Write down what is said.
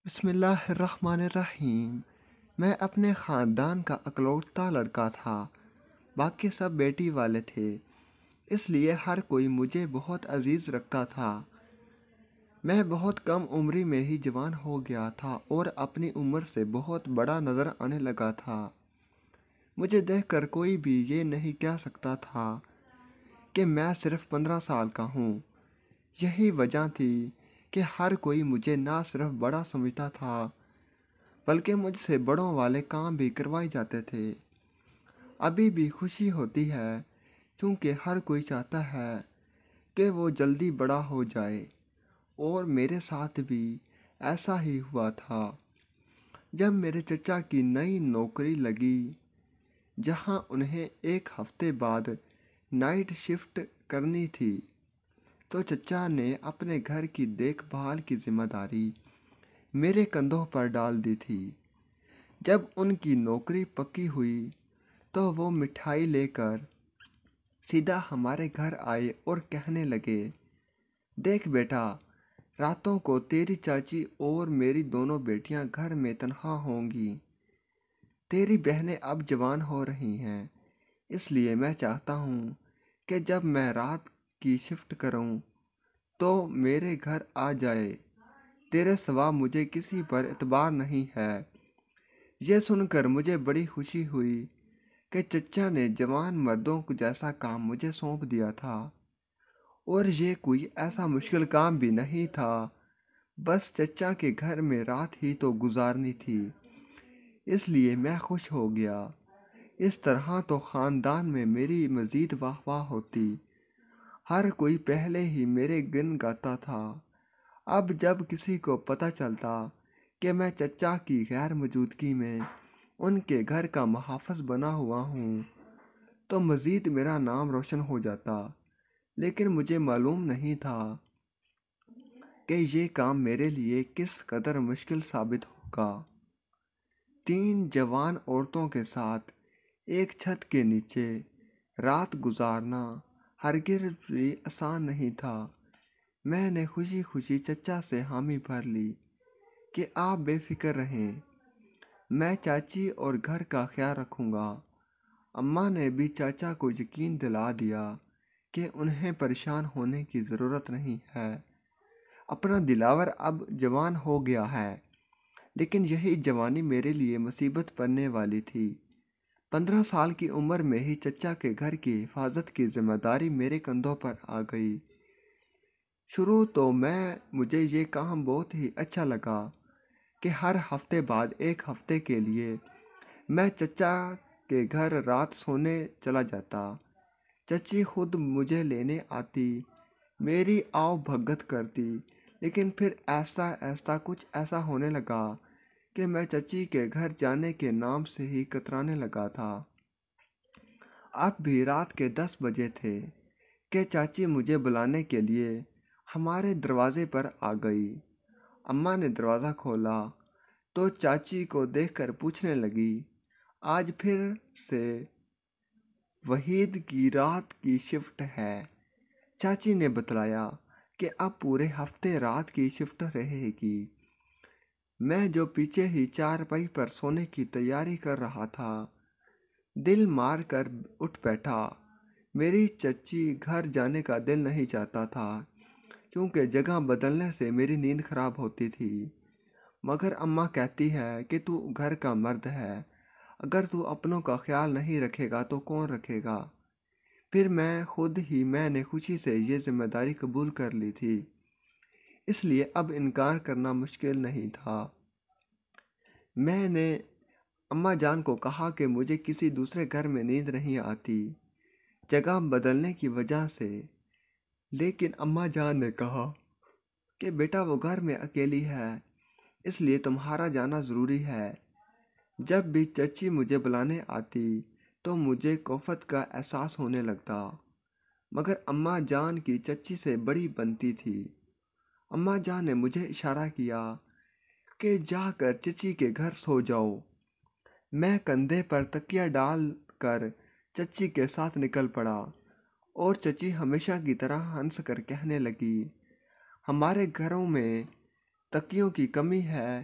بسم اللہ الرحمن الرحیم۔ میں اپنے خاندان کا اکلوتا لڑکا تھا، باقی سب بیٹی والے تھے، اس لیے ہر کوئی مجھے بہت عزیز رکھتا تھا۔ میں بہت کم عمری میں ہی جوان ہو گیا تھا اور اپنی عمر سے بہت بڑا نظر آنے لگا تھا۔ مجھے دیکھ کر کوئی بھی یہ نہیں کہہ سکتا تھا کہ میں صرف 15 سال کا ہوں۔ یہی وجہ تھی کہ ہر کوئی مجھے نہ صرف بڑا سمجھتا تھا بلکہ مجھ سے بڑوں والے کام بھی کروائے جاتے تھے۔ ابھی بھی خوشی ہوتی ہے کیونکہ ہر کوئی چاہتا ہے کہ وہ جلدی بڑا ہو جائے، اور میرے ساتھ بھی ایسا ہی ہوا تھا۔ جب میرے چچا کی نئی نوکری لگی جہاں انہیں ایک ہفتے بعد نائٹ شفٹ کرنی تھی، تو چچا نے اپنے گھر کی دیکھ بھال کی ذمہ داری میرے کندھوں پر ڈال دی تھی۔ جب ان کی نوکری پکی ہوئی تو وہ مٹھائی لے کر سیدھا ہمارے گھر آئے اور کہنے لگے، دیکھ بیٹا، راتوں کو تیری چاچی اور میری دونوں بیٹیاں گھر میں تنہا ہوں گی۔ تیری بہنیں اب جوان ہو رہی ہیں، اس لیے میں چاہتا ہوں کہ جب میں رات کی شفٹ کروں تو میرے گھر آ جائے۔ تیرے سوا مجھے کسی پر اعتبار نہیں ہے۔ یہ سن کر مجھے بڑی خوشی ہوئی کہ چچا نے جوان مردوں کو جیسا کام مجھے سونپ دیا تھا، اور یہ کوئی ایسا مشکل کام بھی نہیں تھا، بس چچا کے گھر میں رات ہی تو گزارنی تھی۔ اس لیے میں خوش ہو گیا۔ اس طرح تو خاندان میں میری مزید واہ واہ ہوتی، ہر کوئی پہلے ہی میرے گن گاتا تھا۔ اب جب کسی کو پتہ چلتا کہ میں چچا کی غیر موجودگی میں ان کے گھر کا محافظ بنا ہوا ہوں تو مزید میرا نام روشن ہو جاتا، لیکن مجھے معلوم نہیں تھا کہ یہ کام میرے لیے کس قدر مشکل ثابت ہوگا۔ 3 جوان عورتوں کے ساتھ ایک چھت کے نیچے رات گزارنا ہرگز بھی آسان نہیں تھا۔ میں نے خوشی خوشی چچا سے حامی بھر لی کہ آپ بے فکر رہیں، میں چاچی اور گھر کا خیال رکھوں گا۔ اماں نے بھی چاچا کو یقین دلا دیا کہ انہیں پریشان ہونے کی ضرورت نہیں ہے، اپنا دلاور اب جوان ہو گیا ہے۔ لیکن یہی جوانی میرے لیے مصیبت بننے والی تھی۔ 15 سال کی عمر میں ہی چچا کے گھر کی حفاظت کی ذمہ داری میرے کندھوں پر آ گئی۔ شروع تو مجھے یہ کام بہت ہی اچھا لگا کہ ہر ہفتے بعد ایک ہفتے کے لیے میں چچا کے گھر رات سونے چلا جاتا۔ چچی خود مجھے لینے آتی، میری آؤ بھگت کرتی، لیکن پھر کچھ ایسا ہونے لگا کہ میں چچی کے گھر جانے کے نام سے ہی کترانے لگا تھا۔ اب بھی رات کے 10 بجے تھے کہ چاچی مجھے بلانے کے لیے ہمارے دروازے پر آ گئی۔ اماں نے دروازہ کھولا تو چاچی کو دیکھ کر پوچھنے لگی، آج پھر سے وحید کی رات کی شفٹ ہے؟ چاچی نے بتلایا کہ اب پورے ہفتے رات کی شفٹ رہے گی۔ میں جو پیچھے ہی چارپائی پر سونے کی تیاری کر رہا تھا، دل مار کر اٹھ بیٹھا۔ میری چچی گھر جانے کا دل نہیں چاہتا تھا کیونکہ جگہ بدلنے سے میری نیند خراب ہوتی تھی، مگر اماں کہتی ہے کہ تو گھر کا مرد ہے، اگر تو اپنوں کا خیال نہیں رکھے گا تو کون رکھے گا؟ پھر میں نے خوشی سے یہ ذمہ داری قبول کر لی تھی، اس لیے اب انکار کرنا مشکل نہیں تھا۔ میں نے اماں جان کو کہا کہ مجھے کسی دوسرے گھر میں نیند نہیں آتی جگہ بدلنے کی وجہ سے، لیکن اماں جان نے کہا کہ بیٹا وہ گھر میں اکیلی ہے، اس لیے تمہارا جانا ضروری ہے۔ جب بھی چچی مجھے بلانے آتی تو مجھے کوفت کا احساس ہونے لگتا، مگر اماں جان کی چچی سے بڑی بنتی تھی۔ اماں جان نے مجھے اشارہ کیا کہ جا کر چچی کے گھر سو جاؤ۔ میں کندھے پر تکیہ ڈال کر چچی کے ساتھ نکل پڑا، اور چچی ہمیشہ کی طرح ہنس کر کہنے لگی، ہمارے گھروں میں تکیوں کی کمی ہے،